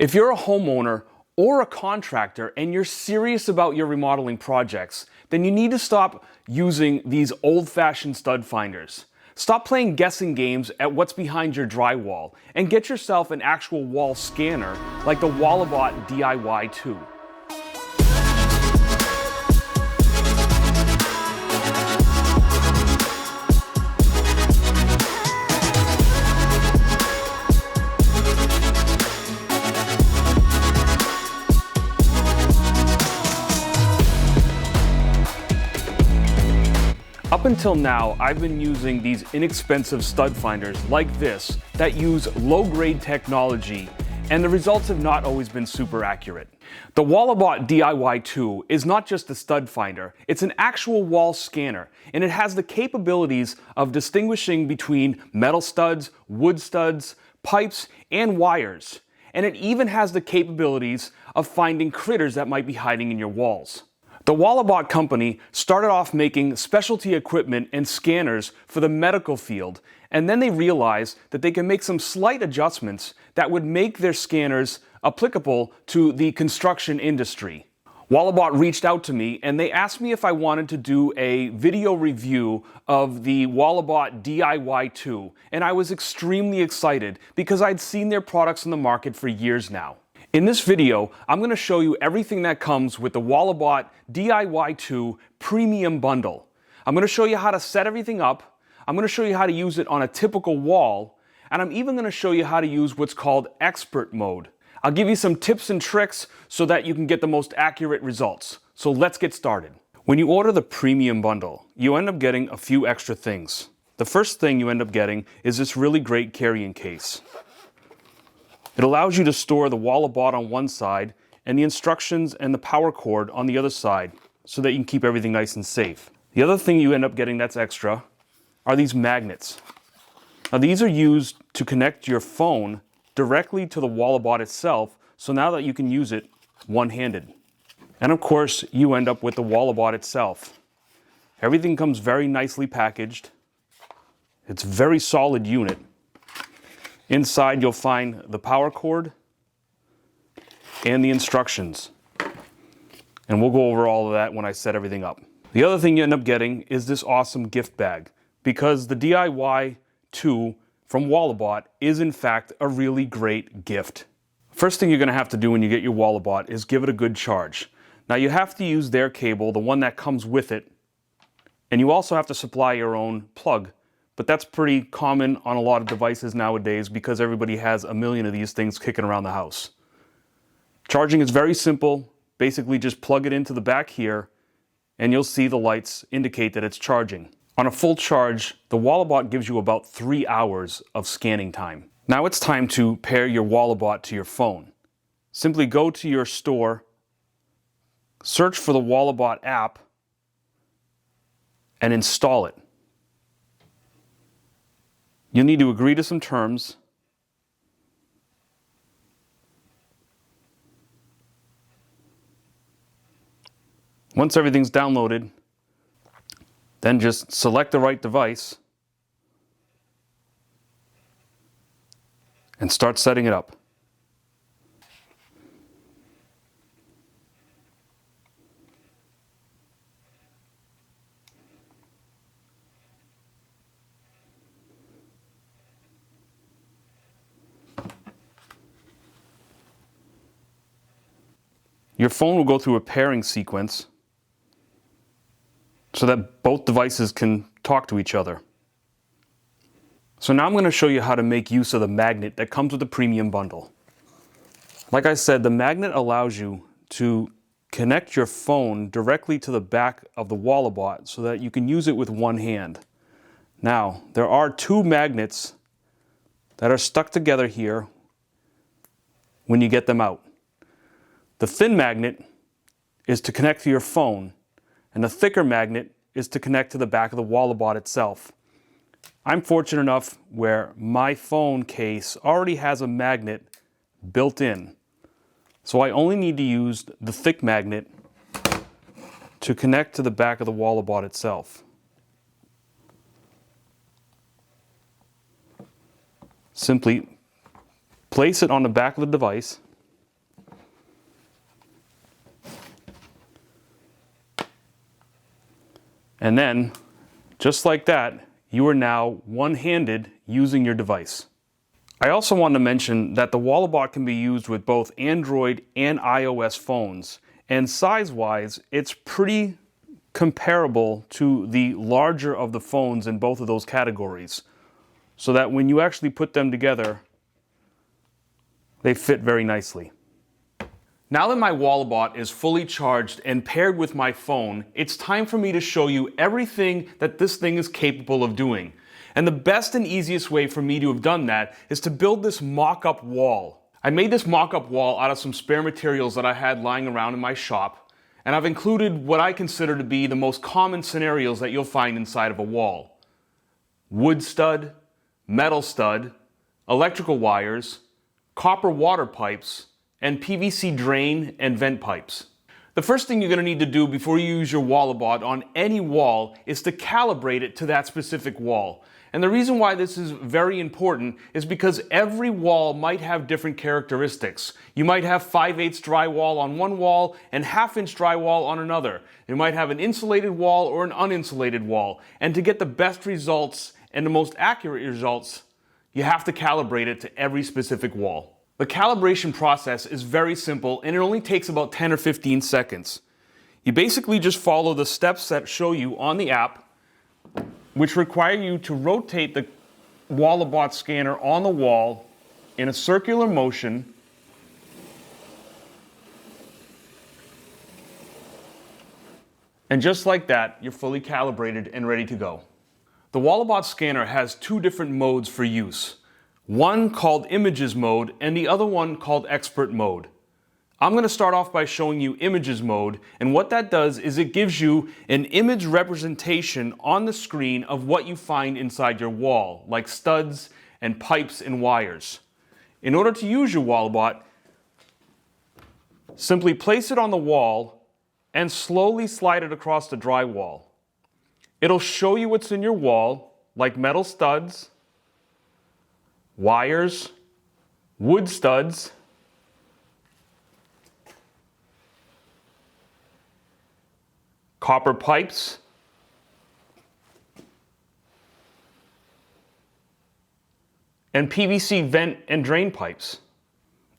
If you're a homeowner or a contractor and you're serious about your remodeling projects, then you need to stop using these old-fashioned stud finders. Stop playing guessing games at what's behind your drywall and get yourself an actual wall scanner like the Walabot DIY 2. Up until now, I've been using these inexpensive stud finders like this that use low-grade technology, and the results have not always been super accurate. The Walabot DIY 2 is not just a stud finder, it's an actual wall scanner, and it has the capabilities of distinguishing between metal studs, wood studs, pipes, and wires. And it even has the capabilities of finding critters that might be hiding in your walls. The Walabot company started off making specialty equipment and scanners for the medical field, and then they realized that they can make some slight adjustments that would make their scanners applicable to the construction industry. Walabot reached out to me and they asked me if I wanted to do a video review of the Walabot DIY 2, and I was extremely excited because I'd seen their products in the market for years now. In this video, I'm going to show you everything that comes with the Walabot DIY 2 Premium Bundle. I'm going to show you how to set everything up, I'm going to show you how to use it on a typical wall, and I'm even going to show you how to use what's called Expert Mode. I'll give you some tips and tricks so that you can get the most accurate results. So let's get started. When you order the Premium Bundle, you end up getting a few extra things. The first thing you end up getting is this really great carrying case. It allows you to store the Walabot on one side and the instructions and the power cord on the other side so that you can keep everything nice and safe. The other thing you end up getting that's extra are these magnets. Now these are used to connect your phone directly to the Walabot itself, so now that you can use it one-handed. And of course, you end up with the Walabot itself. Everything comes very nicely packaged. It's a very solid unit. Inside you'll find the power cord and the instructions. And we'll go over all of that when I set everything up. The other thing you end up getting is this awesome gift bag, because the DIY 2 from Walabot is in fact a really great gift. First thing you're going to have to do when you get your Walabot is give it a good charge. Now you have to use their cable, the one that comes with it, and you also have to supply your own plug. But that's pretty common on a lot of devices nowadays because everybody has a million of these things kicking around the house. Charging is very simple. Basically just plug it into the back here and you'll see the lights indicate that it's charging. On a full charge, the Walabot gives you about 3 hours of scanning time. Now it's time to pair your Walabot to your phone. Simply go to your store, search for the Walabot app, and install it. You'll need to agree to some terms. Once everything's downloaded, then just select the right device and start setting it up. Your phone will go through a pairing sequence so that both devices can talk to each other. So now I'm going to show you how to make use of the magnet that comes with the Premium Bundle. Like I said, the magnet allows you to connect your phone directly to the back of the Walabot so that you can use it with one hand. Now, there are two magnets that are stuck together here when you get them out. The thin magnet is to connect to your phone, and the thicker magnet is to connect to the back of the Walabot itself. I'm fortunate enough where my phone case already has a magnet built in. So I only need to use the thick magnet to connect to the back of the Walabot itself. Simply place it on the back of the device And then, just like that, you are now one-handed using your device. I also want to mention that the Walabot can be used with both Android and iOS phones, and size-wise, it's pretty comparable to the larger of the phones in both of those categories, so that when you actually put them together, they fit very nicely. Now that my Walabot is fully charged and paired with my phone, it's time for me to show you everything that this thing is capable of doing. And the best and easiest way for me to have done that is to build this mock-up wall. I made this mock-up wall out of some spare materials that I had lying around in my shop, and I've included what I consider to be the most common scenarios that you'll find inside of a wall. Wood stud, metal stud, electrical wires, copper water pipes, and PVC drain and vent pipes. The first thing you're going to need to do before you use your Walabot on any wall is to calibrate it to that specific wall. And the reason why this is very important is because every wall might have different characteristics. You might have 5/8 drywall on one wall and 1/2-inch drywall on another. You might have an insulated wall or an uninsulated wall. And to get the best results and the most accurate results, you have to calibrate it to every specific wall. The calibration process is very simple and it only takes about 10 or 15 seconds. You basically just follow the steps that show you on the app, which require you to rotate the Walabot scanner on the wall in a circular motion and just like that, you're fully calibrated and ready to go. The Walabot scanner has two different modes for use. One called Images mode and the other one called Expert mode. I'm going to start off by showing you Images mode, and what that does is it gives you an image representation on the screen of what you find inside your wall, like studs and pipes and wires. In order to use your Walabot, simply place it on the wall and slowly slide it across the drywall. It'll show you what's in your wall, like metal studs, wires, wood studs, copper pipes, and PVC vent and drain pipes.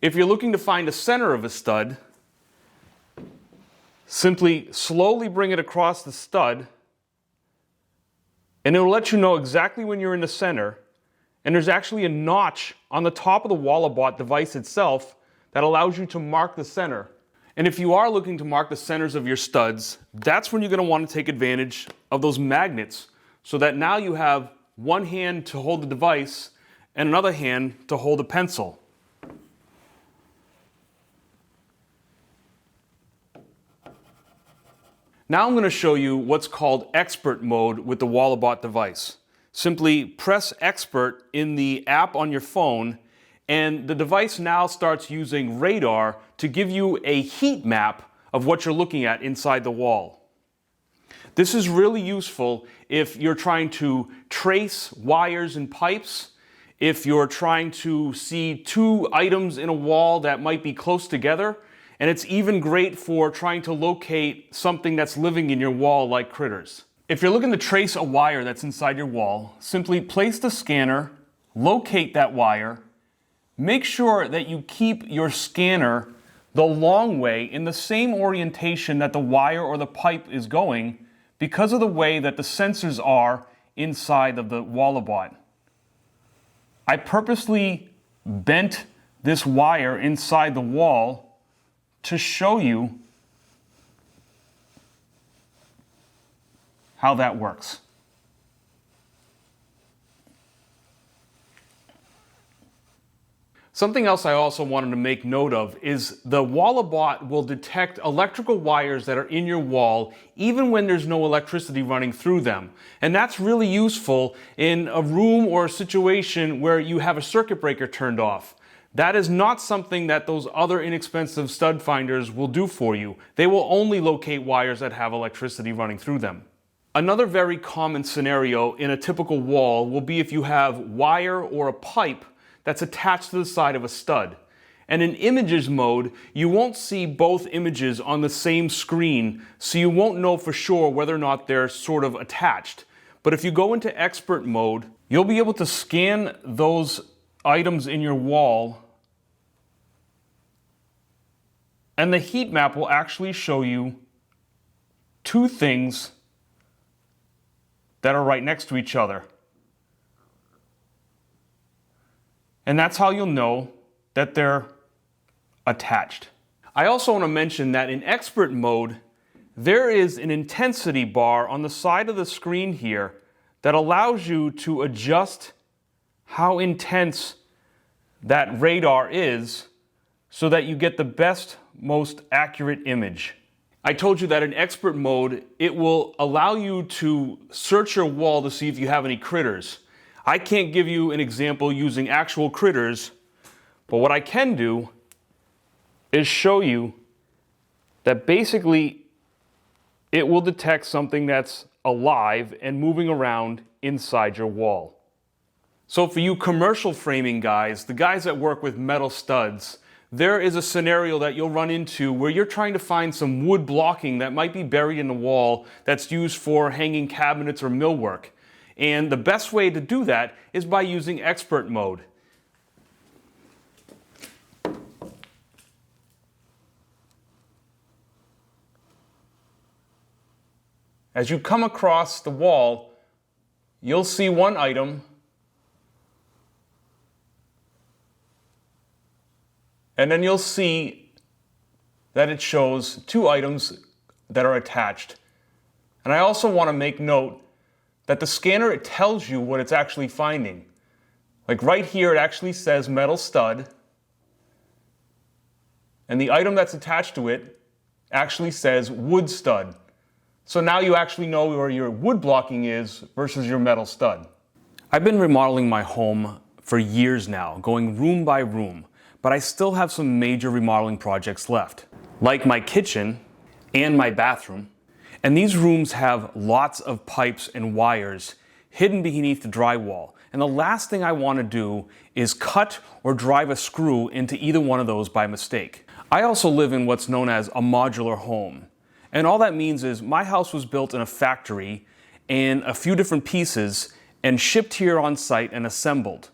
If you're looking to find the center of a stud, simply slowly bring it across the stud and it will let you know exactly when you're in the center. And there's actually a notch on the top of the Walabot device itself that allows you to mark the center. And if you are looking to mark the centers of your studs, that's when you're going to want to take advantage of those magnets so that now you have one hand to hold the device and another hand to hold a pencil. Now I'm going to show you what's called Expert mode with the Walabot device. Simply press Expert in the app on your phone and the device now starts using radar to give you a heat map of what you're looking at inside the wall. This is really useful if you're trying to trace wires and pipes, if you're trying to see two items in a wall that might be close together, and it's even great for trying to locate something that's living in your wall like critters. If you're looking to trace a wire that's inside your wall, simply place the scanner, locate that wire, make sure that you keep your scanner the long way in the same orientation that the wire or the pipe is going because of the way that the sensors are inside of the Walabot. I purposely bent this wire inside the wall to show you how that works. Something else I also wanted to make note of is the Walabot will detect electrical wires that are in your wall even when there's no electricity running through them. And that's really useful in a room or a situation where you have a circuit breaker turned off. That is not something that those other inexpensive stud finders will do for you. They will only locate wires that have electricity running through them. Another very common scenario in a typical wall will be if you have wire or a pipe that's attached to the side of a stud. And in images mode, you won't see both images on the same screen, so you won't know for sure whether or not they're sort of attached. But if you go into expert mode, you'll be able to scan those items in your wall, and the heat map will actually show you two things that are right next to each other. And that's how you'll know that they're attached. I also want to mention that in expert mode, there is an intensity bar on the side of the screen here that allows you to adjust how intense that radar is so that you get the best, most accurate image. I told you that in expert mode, it will allow you to search your wall to see if you have any critters. I can't give you an example using actual critters, but what I can do is show you that basically it will detect something that's alive and moving around inside your wall. So for you commercial framing guys, the guys that work with metal studs, there is a scenario that you'll run into where you're trying to find some wood blocking that might be buried in the wall that's used for hanging cabinets or millwork. And the best way to do that is by using expert mode. As you come across the wall, you'll see one item, and then you'll see that it shows two items that are attached. And I also want to make note that the scanner, it tells you what it's actually finding. Like right here, it actually says metal stud, and the item that's attached to it actually says wood stud. So now you actually know where your wood blocking is versus your metal stud. I've been remodeling my home for years now, going room by room, but I still have some major remodeling projects left, like my kitchen and my bathroom. And these rooms have lots of pipes and wires hidden beneath the drywall. And the last thing I want to do is cut or drive a screw into either one of those by mistake. I also live in what's known as a modular home. And all that means is my house was built in a factory in a few different pieces and shipped here on site and assembled.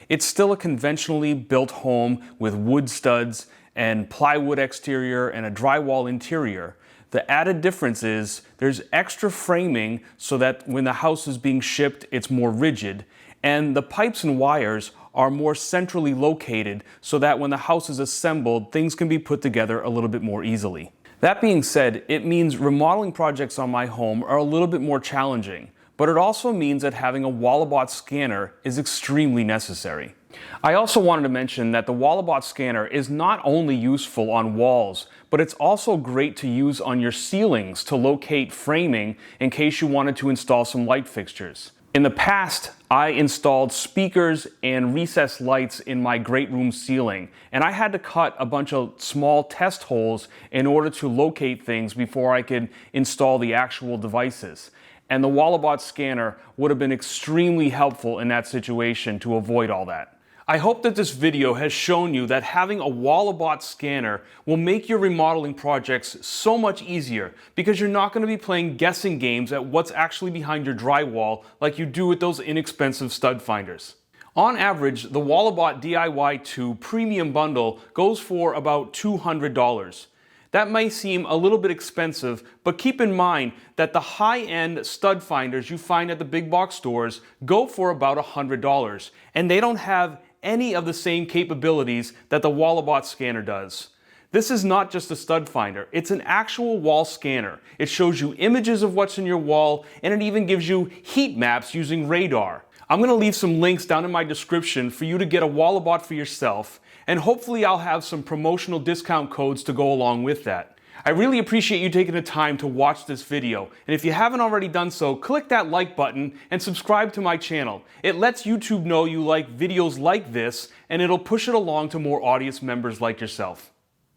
It's still a conventionally built home with wood studs and plywood exterior and a drywall interior. The added difference is there's extra framing so that when the house is being shipped, it's more rigid, and the pipes and wires are more centrally located so that when the house is assembled, things can be put together a little bit more easily. That being said, it means remodeling projects on my home are a little bit more challenging, but it also means that having a Walabot scanner is extremely necessary. I also wanted to mention that the Walabot scanner is not only useful on walls, but it's also great to use on your ceilings to locate framing in case you wanted to install some light fixtures. In the past, I installed speakers and recessed lights in my great room ceiling, and I had to cut a bunch of small test holes in order to locate things before I could install the actual devices. And the Walabot scanner would have been extremely helpful in that situation to avoid all that. I hope that this video has shown you that having a Walabot scanner will make your remodeling projects so much easier because you're not going to be playing guessing games at what's actually behind your drywall like you do with those inexpensive stud finders. On average, the Walabot DIY 2 Premium Bundle goes for about $200. That may seem a little bit expensive, but keep in mind that the high-end stud finders you find at the big box stores go for about $100, and they don't have any of the same capabilities that the Walabot scanner does. This is not just a stud finder, it's an actual wall scanner. It shows you images of what's in your wall, and it even gives you heat maps using radar. I'm going to leave some links down in my description for you to get a Walabot for yourself, and hopefully I'll have some promotional discount codes to go along with that. I really appreciate you taking the time to watch this video, and if you haven't already done so, click that like button and subscribe to my channel. It lets YouTube know you like videos like this, and it'll push it along to more audience members like yourself.